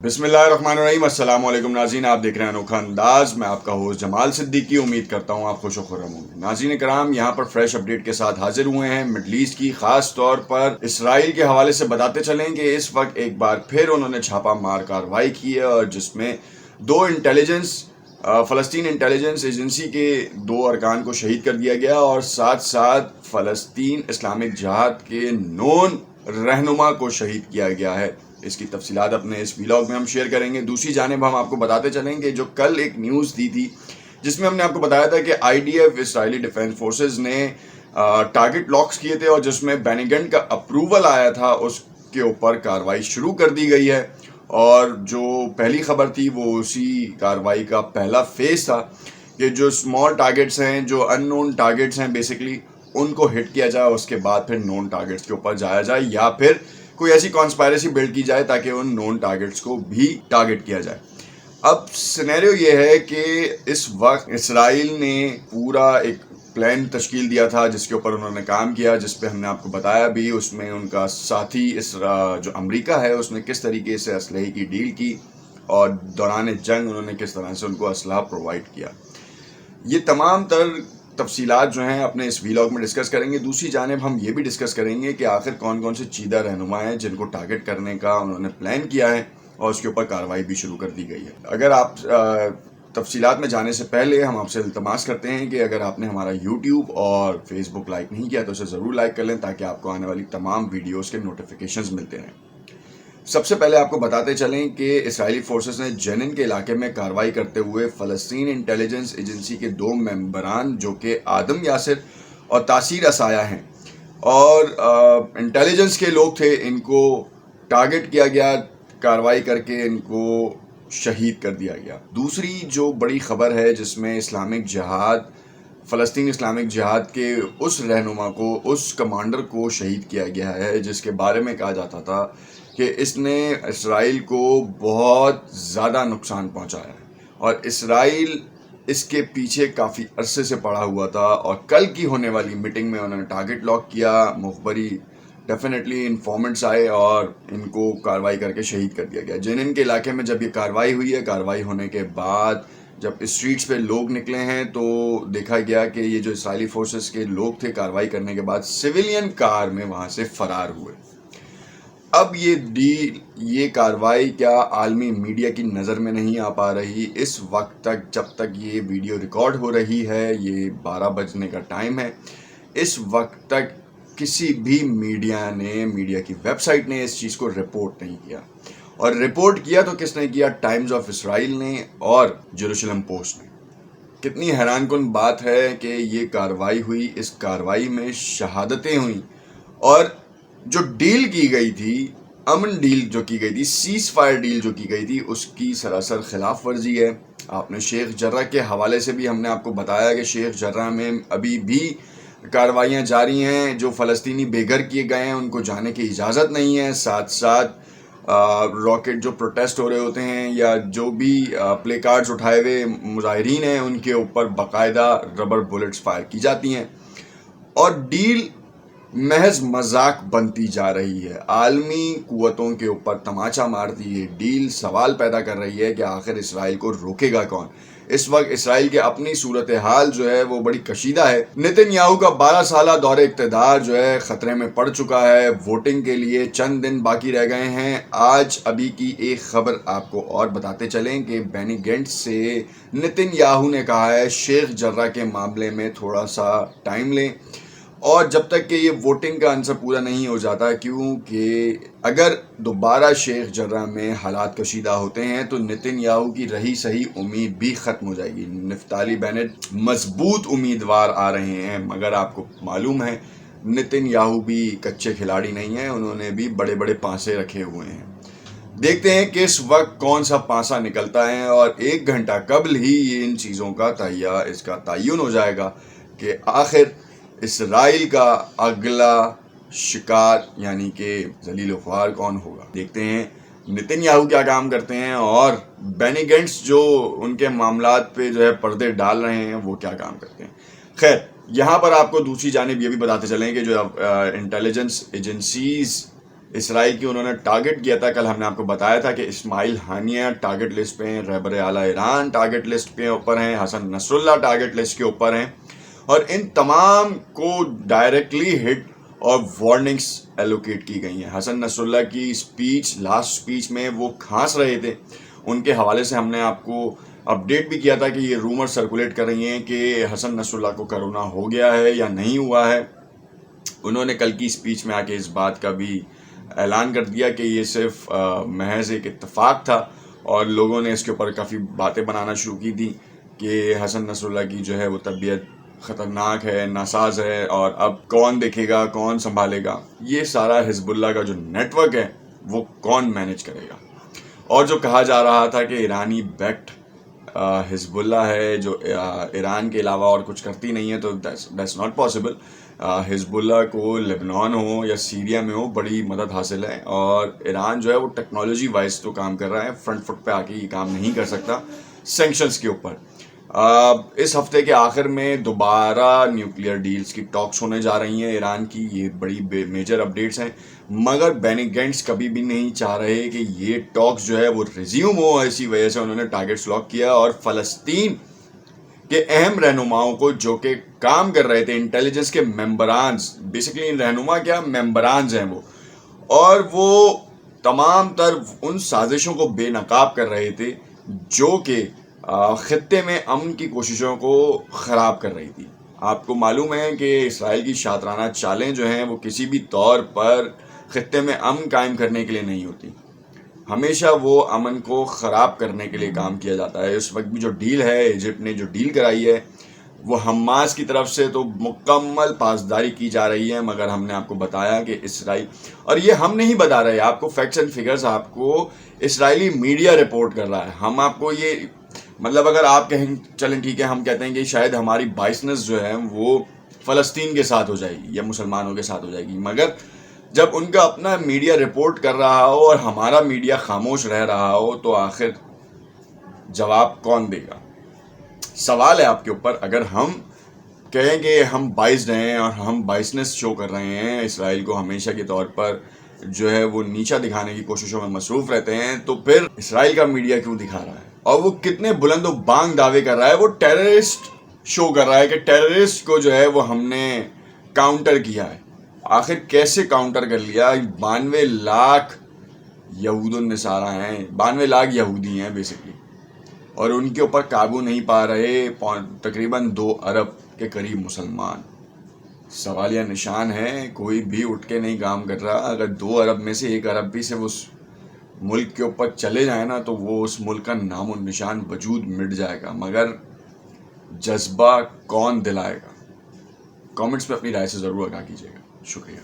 بسم اللہ الرحمن الرحیم۔ السلام علیکم ناظرین، آپ دیکھ رہے ہیں انوکھا انداز۔ میں آپ کا ہوسٹ جمال صدیقی، امید کرتا ہوں آپ خوش و خرم ہوں گے۔ ناظرین کرام، یہاں پر فریش اپڈیٹ کے ساتھ حاضر ہوئے ہیں مڈل ایسٹ کی، خاص طور پر اسرائیل کے حوالے سے بتاتے چلیں کہ اس وقت ایک بار پھر انہوں نے چھاپا مار کارروائی کی ہے، اور جس میں دو فلسطین انٹیلیجنس ایجنسی کے 2 ارکان کو شہید کر دیا گیا، اور ساتھ ساتھ فلسطین اسلامک جہاد کے نون رہنما کو شہید کیا گیا ہے۔ اس کی تفصیلات اپنے اس ویلاگ میں ہم شیئر کریں گے۔ دوسری جانب ہم آپ کو بتاتے چلیں کہ جو کل ایک نیوز دی تھی جس میں ہم نے آپ کو بتایا تھا کہ I D F Israeli defence forces نے ٹارگٹ لاکس کیے تھے، اور جس میں بینی گنٹ کا اپروول آیا تھا اس کے اوپر کارروائی شروع کر دی گئی ہے۔ اور جو پہلی خبر تھی وہ اسی کارروائی کا پہلا فیز تھا کہ جو اسمال ٹارگٹس ہیں، جو ان نون ٹارگٹس ہیں بیسکلی، ان کو ہٹ کیا جائے، اس کے بعد پھر نون ٹارگٹس کے اوپر جایا جائے، یا پھر کوئی ایسی کانسپائریسی بلڈ کی جائے تاکہ ان نون ٹارگٹس کو بھی ٹارگٹ کیا جائے۔ اب سینیریو یہ ہے کہ اس وقت اسرائیل نے پورا ایک پلان تشکیل دیا تھا جس کے اوپر انہوں نے کام کیا، جس پہ ہم نے آپ کو بتایا بھی۔ اس میں ان کا ساتھی جو امریکہ ہے، اس نے کس طریقے سے اسلحے کی ڈیل کی، اور دوران جنگ انہوں نے کس طرح سے ان کو اسلحہ پرووائڈ کیا۔ یہ تمام تر تفصیلات جو ہیں اپنے اس ویلاگ میں ڈسکس کریں گے۔ دوسری جانب ہم یہ بھی ڈسکس کریں گے کہ آخر کون کون سے چیدہ رہنما ہیں جن کو ٹارگٹ کرنے کا انہوں نے پلان کیا ہے، اور اس کے اوپر کارروائی بھی شروع کر دی گئی ہے۔ اگر آپ تفصیلات میں جانے سے پہلے ہم آپ سے التماس کرتے ہیں کہ اگر آپ نے ہمارا یوٹیوب اور فیس بک لائک نہیں کیا تو اسے ضرور لائک کر لیں، تاکہ آپ کو آنے والی تمام ویڈیوز کے نوٹیفیکیشنز ملتے رہیں۔ سب سے پہلے آپ کو بتاتے چلیں کہ اسرائیلی فورسز نے جنین کے علاقے میں کارروائی کرتے ہوئے فلسطین انٹیلیجنس ایجنسی کے 2 ممبران جو کہ آدم یاسر اور تاثیر اسایہ ہیں، اور انٹیلیجنس کے لوگ تھے، ان کو ٹارگٹ کیا گیا، کارروائی کر کے ان کو شہید کر دیا گیا۔ دوسری جو بڑی خبر ہے جس میں فلسطین اسلامک جہاد کے اس رہنما کو، اس کمانڈر کو شہید کیا گیا ہے، جس کے بارے میں کہا جاتا تھا کہ اس نے اسرائیل کو بہت زیادہ نقصان پہنچایا ہے، اور اسرائیل اس کے پیچھے کافی عرصے سے پڑا ہوا تھا، اور کل کی ہونے والی میٹنگ میں انہوں نے ٹارگٹ لاک کیا۔ مخبری ڈیفینیٹلی انفارمنٹس آئے اور ان کو کارروائی کر کے شہید کر دیا گیا۔ جنین کے علاقے میں جب یہ کارروائی ہوئی ہے، کارروائی ہونے کے بعد جب اسٹریٹس پہ لوگ نکلے ہیں تو دیکھا گیا کہ یہ جو اسرائیلی فورسز کے لوگ تھے، کارروائی کرنے کے بعد سویلین کار میں وہاں سے فرار ہوئے۔ اب یہ کارروائی کیا عالمی میڈیا کی نظر میں نہیں آ پا رہی اس وقت تک، جب تک یہ ویڈیو ریکارڈ ہو رہی ہے۔ یہ 12 بجنے کا ٹائم ہے۔ اس وقت تک کسی بھی میڈیا کی ویب سائٹ نے اس چیز کو رپورٹ نہیں کیا، اور رپورٹ کیا تو کس نے کیا؟ ٹائمز آف اسرائیل نے اور جیروسلم پوسٹ نے۔ کتنی حیران کن بات ہے کہ یہ کارروائی ہوئی، اس کارروائی میں شہادتیں ہوئیں، اور جو ڈیل کی گئی تھی، امن ڈیل جو کی گئی تھی، سیز فائر ڈیل جو کی گئی تھی، اس کی سراسر خلاف ورزی ہے۔ آپ نے شیخ جرہ کے حوالے سے بھی ہم نے آپ کو بتایا کہ شیخ جرہ میں ابھی بھی کارروائیاں جاری ہیں۔ جو فلسطینی بے گھر کیے گئے ہیں ان کو جانے کی اجازت نہیں ہے۔ ساتھ ساتھ راکٹ جو پروٹیسٹ ہو رہے ہوتے ہیں، یا جو بھی پلے کارڈز اٹھائے ہوئے مظاہرین ہیں، ان کے اوپر باقاعدہ ربر بلٹس فائر کی جاتی ہیں، اور ڈیل محض مذاق بنتی جا رہی ہے۔ عالمی قوتوں کے اوپر تماچا مارتی ہے ڈیل، سوال پیدا کر رہی ہے کہ آخر اسرائیل کو روکے گا کون؟ اس وقت اسرائیل کی اپنی صورتحال جو ہے وہ بڑی کشیدہ ہے۔ نتن یاہو کا 12 سالہ دور اقتدار جو ہے خطرے میں پڑ چکا ہے۔ ووٹنگ کے لیے چند دن باقی رہ گئے ہیں۔ آج ابھی کی ایک خبر آپ کو اور بتاتے چلیں کہ بینی گینٹس سے نتن یاہو نے کہا ہے شیخ جرہ کے معاملے میں تھوڑا سا ٹائم لیں، اور جب تک کہ یہ ووٹنگ کا عنصر پورا نہیں ہو جاتا، کیونکہ اگر دوبارہ شیخ جرہ میں حالات کشیدہ ہوتے ہیں تو نتن یاہو کی رہی سہی امید بھی ختم ہو جائے گی۔ نفتالی بینٹ مضبوط امیدوار آ رہے ہیں، مگر آپ کو معلوم ہے نتن یاہو بھی کچے کھلاڑی نہیں ہیں، انہوں نے بھی بڑے بڑے پانسے رکھے ہوئے ہیں۔ دیکھتے ہیں کہ اس وقت کون سا پانسا نکلتا ہے، اور 1 گھنٹہ قبل ہی ان چیزوں کا اس کا تعین ہو جائے گا کہ آخر اسرائیل کا اگلا شکار یعنی کہ ذلیل و خوار کون ہوگا۔ دیکھتے ہیں نتن یاہو کیا کام کرتے ہیں، اور بینی گینٹس جو ان کے معاملات پہ جو ہے پردے ڈال رہے ہیں وہ کیا کام کرتے ہیں۔ خیر، یہاں پر آپ کو دوسری جانب یہ بھی بتاتے چلیں کہ جو انٹیلیجنس ایجنسیز اسرائیل کی انہوں نے ٹارگٹ کیا تھا. کل ہم نے آپ کو بتایا تھا کہ اسماعیل ہانیہ ٹارگٹ لسٹ پہ ہیں, رہبر اعلیٰ ایران ٹارگٹ لسٹ پہ اوپر ہیں, حسن نصر اللہ ٹارگٹ لسٹ کے اوپر ہیں, اور ان تمام کو ڈائریکٹلی ہٹ اور وارننگس ایلوکیٹ کی گئی ہیں. حسن نصر اللہ کی اسپیچ, لاسٹ اسپیچ میں وہ کھانس رہے تھے, ان کے حوالے سے ہم نے آپ کو اپڈیٹ بھی کیا تھا کہ یہ رومر سرکولیٹ کر رہی ہیں کہ حسن نصر اللہ کو کرونا ہو گیا ہے یا نہیں ہوا ہے. انہوں نے کل کی اسپیچ میں آ کے اس بات کا بھی اعلان کر دیا کہ یہ صرف محض ایک اتفاق تھا, اور لوگوں نے اس کے اوپر کافی باتیں بنانا شروع کی تھیں کہ حسن نصر اللہ کی جو ہے وہ طبیعت خطرناک ہے, ناساز ہے, اور اب کون دیکھے گا, کون سنبھالے گا, یہ سارا حزب اللہ کا جو نیٹ ورک ہے وہ کون مینیج کرے گا. اور جو کہا جا رہا تھا کہ ایرانی بیکٹ حزب اللہ ہے جو ایران کے علاوہ اور کچھ کرتی نہیں ہے, تو دیٹس ناٹ پاسبل. حزب اللہ کو لبنان ہو یا سیریا میں ہو بڑی مدد حاصل ہے, اور ایران جو ہے وہ ٹیکنالوجی وائز تو کام کر رہا ہے, فرنٹ فٹ پہ آ کے یہ کام نہیں کر سکتا سینکشنز کے اوپر. اس ہفتے کے آخر میں دوبارہ نیوکلیئر ڈیلز کی ٹاکس ہونے جا رہی ہیں ایران کی, یہ بڑی میجر اپڈیٹس ہیں, مگر بینی گینٹس کبھی بھی نہیں چاہ رہے کہ یہ ٹاکس جو ہے وہ ریزیوم ہو. اسی وجہ سے انہوں نے ٹارگٹس لاک کیا, اور فلسطین کے اہم رہنماؤں کو جو کہ کام کر رہے تھے, انٹیلیجنس کے ممبرانز, بیسکلی رہنما کیا ممبرانز ہیں وہ, اور وہ تمام تر ان سازشوں کو بے نقاب کر رہے تھے جو کہ خطے میں امن کی کوششوں کو خراب کر رہی تھی. آپ کو معلوم ہے کہ اسرائیل کی شاطرانہ چالیں جو ہیں وہ کسی بھی طور پر خطے میں امن قائم کرنے کے لیے نہیں ہوتی, ہمیشہ وہ امن کو خراب کرنے کے لیے کام کیا جاتا ہے. اس وقت بھی جو ڈیل ہے, ایجپٹ نے جو ڈیل کرائی ہے وہ حماس کی طرف سے تو مکمل پاسداری کی جا رہی ہے, مگر ہم نے آپ کو بتایا کہ اسرائیل, اور یہ ہم نہیں بتا رہے آپ کو, فیکٹس اینڈ فگرز آپ کو اسرائیلی میڈیا رپورٹ کر رہا ہے. ہم آپ کو یہ مطلب اگر آپ کہیں چلیں ٹھیک ہے, ہم کہتے ہیں کہ شاید ہماری بائسنس جو ہے وہ فلسطین کے ساتھ ہو جائے گی یا مسلمانوں کے ساتھ ہو جائے گی, مگر جب ان کا اپنا میڈیا رپورٹ کر رہا ہو اور ہمارا میڈیا خاموش رہ رہا ہو تو آخر جواب کون دے گا؟ سوال ہے آپ کے اوپر. اگر ہم کہیں کہ ہم بائسڈ ہیں اور ہم بائسنس شو کر رہے ہیں, اسرائیل کو ہمیشہ کے طور پر جو ہے وہ نیچا دکھانے کی کوششوں میں مصروف رہتے ہیں, تو پھر اسرائیل کا میڈیا کیوں دکھا رہا ہے, اور وہ کتنے بلند و بانگ دعوے کر رہا ہے, وہ ٹیررسٹ شو کر رہا ہے کہ ٹیررسٹ کو جو ہے وہ ہم نے کاؤنٹر کیا ہے. آخر کیسے کاؤنٹر کر لیا؟ 92 لاکھ یہود النصارہ ہیں, 92 لاکھ یہودی ہیں بیسکلی, اور ان کے اوپر قابو نہیں پا رہے تقریباً 2 ارب کے قریب مسلمان. سوالیہ نشان ہے, کوئی بھی اٹھ کے نہیں کام کر رہا. اگر 2 ارب میں سے 1 ارب بھی صرف اس ملک کے اوپر چلے جائیں نا تو وہ اس ملک کا نام و نشان وجود مٹ جائے گا, مگر جذبہ کون دلائے گا؟ کامنٹس میں اپنی رائے سے ضرور آگاہ کیجیے گا. شکریہ.